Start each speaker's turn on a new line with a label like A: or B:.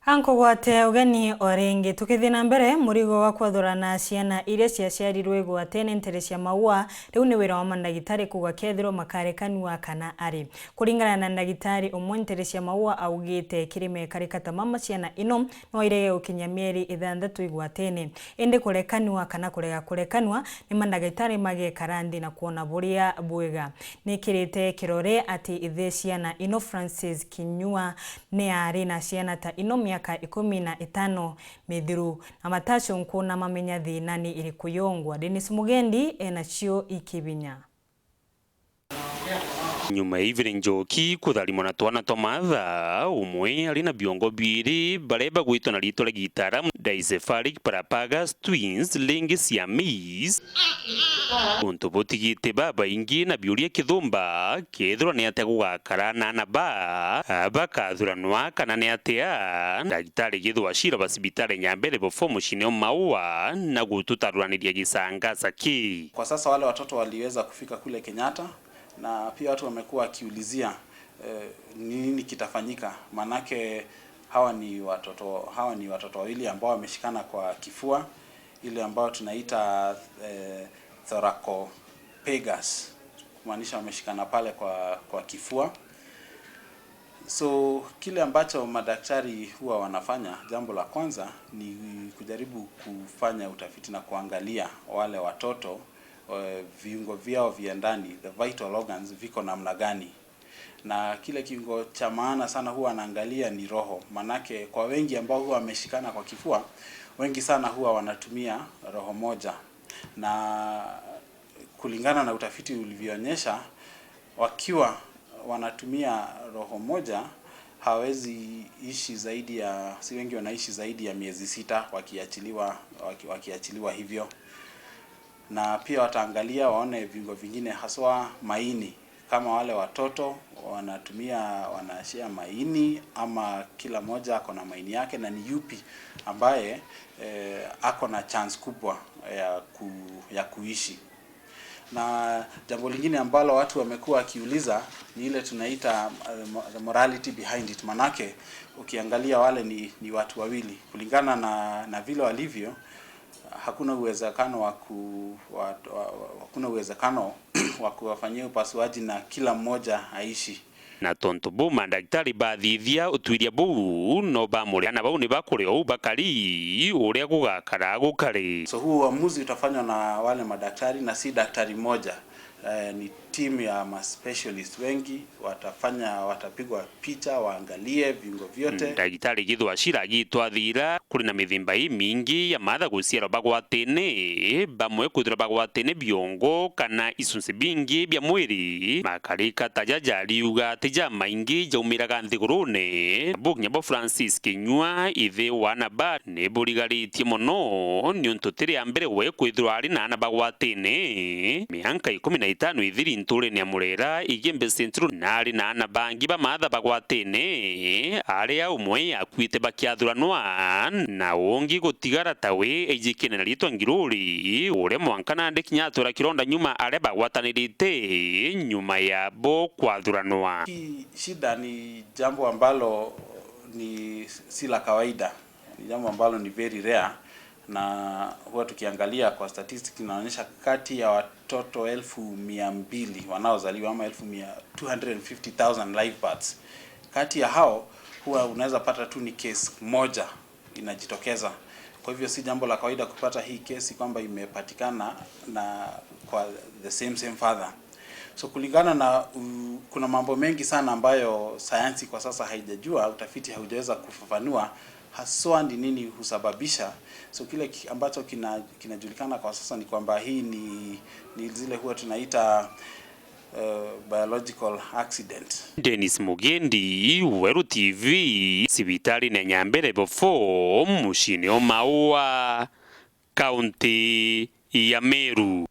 A: Ankogwate ugeni oringi tukithina mbere murigo wa kwathurana ciana iria ciaciarirwe igwatene ntere cia maua riu ni wira wa mandagitari kuga kethiro makarekanwa kana ari kuringana na ndagitari umwe ntere cia maua augite kirime karikata mama ciana ino no irege gukinya mieri 6 igwatene indi kurekanwa kana kurega kurekanwa ni mandagitari mage karandi na kuona buria bwega nikirite kirore ati ithe ciana ino Francis Kinyua ni ari na ciana ta ino miaka 15 mithiru na matacho nkuna mamenya thina ni irikuyongwa. Dennis Mugendi enacio ikibinya.
B: Nyuma Evelyn Njoki kutharimwa na twana tomatha umwe ari na biongo biri bareba gwitwa na rito la gitara dicephalic parapagus twins lingi siamese untu botigite baba ingi na biuria kithumba kethirwa ni ate gugakara na ba bakathuranwa kana ni atea ndagitari githwa cira basibitari nyambere bofo mucine maua na gututaruraniria gisanga saki.
C: Kwa sasa wale watoto waliweza kufika kule Kenyatta na pia watu wamekuwa kiulizia nini kitafanyika, manake hawa ni watoto wawili ambao wameshikana kwa kifua, ile ambao tunaita thoracopegus, kumaanisha wameshikana pale kwa kifua. So kile ambacho madaktari huwa wanafanya, jambo la kwanza ni kujaribu kufanya utafiti na kuangalia wale watoto viungo vyao vya ndani, the vital organs, viko namna gani. Na kile kiungo cha maana sana huwa anaangalia ni roho, manake kwa wengi ambao huwa wameshikana kwa kifua, wengi sana huwa wanatumia roho moja, na kulingana na utafiti ulivyoonyesha, wakiwa wanatumia roho moja hawezi ishi zaidi ya, si wengi wanaishi zaidi ya miezi 6 wakiachiliwa hivyo. Na pia wataangalia waone viungo vingine, haswa maini, kama wale watoto wanashare maini ama kila moja ako na maini yake, na ni yupi ambaye ako na chance kubwa ya kuishi. Na jambo lingine ambalo watu wamekuwa wakiuliza ni ile tunaita the morality behind it, manake ukiangalia wale ni watu wawili, kulingana na vile walivyo hakuna uwezekano wa kuwafanyia upasuaji na kila mmoja aishi.
B: Na tonto bu mandagitari bathithia utwiria bu no bamuriana bau ni bakuri ou bakari uria gugakara gukari.
C: So huu uamuzi utafanywa na wale madaktari na si daktari mmoja. Ni timu ya specialist wengi watapigwa picha waangalie viungo vyote.
B: Ndagitari githwa cira gitwathira kuri na mithimba mingi ya matha guciara bagwatene bamwe kuthira bagwatene biongo kana icunci bingi bya mwiri makarika tajaja riuga tija maingi jaumiraga nthigurune buginya bo Francis Kinyua ithe wana ba ne burigaritie muno ni untu tiri ambere we kwithirwa ari na bagwatene mianka 15 ithiri nturi ni amurera igembe centro nari na ana bangi ba matha bagwatene aria umwe akwite bakiathuranwa na ungi gutigara tawe ejikene na ritwa ngiruri ure mwankana ndi kinyatura kironda nyuma aria bagwatanirite nyuma ya bo kwathuranwa.
C: Shida ni jambo ambalo ni si la kawaida, ni jambo ambalo ni very rare, na huwa tukiangalia kwa statistics inaonyesha kati ya watoto 200,000 wanaozaliwa ama 250,000 live births, kati ya hao huwa unaweza pata tu ni case moja inajitokeza. Kwa hivyo si jambo la kawaida kupata hii kesi kwamba imepatikana na kwa the same father. So kulingana na kuna mambo mengi sana ambayo sayansi kwa sasa haijajua, utafiti haujaweza kufafanua haswa ni nini husababisha. So kile ambacho kinajulikana kwa sasa ni kwamba hii ni zile huwa tunaita biological accident.
B: Dennis Mugendi, Weru TV, sibitari na nyambere bofo mucine o Maua, kaunti ya Meru.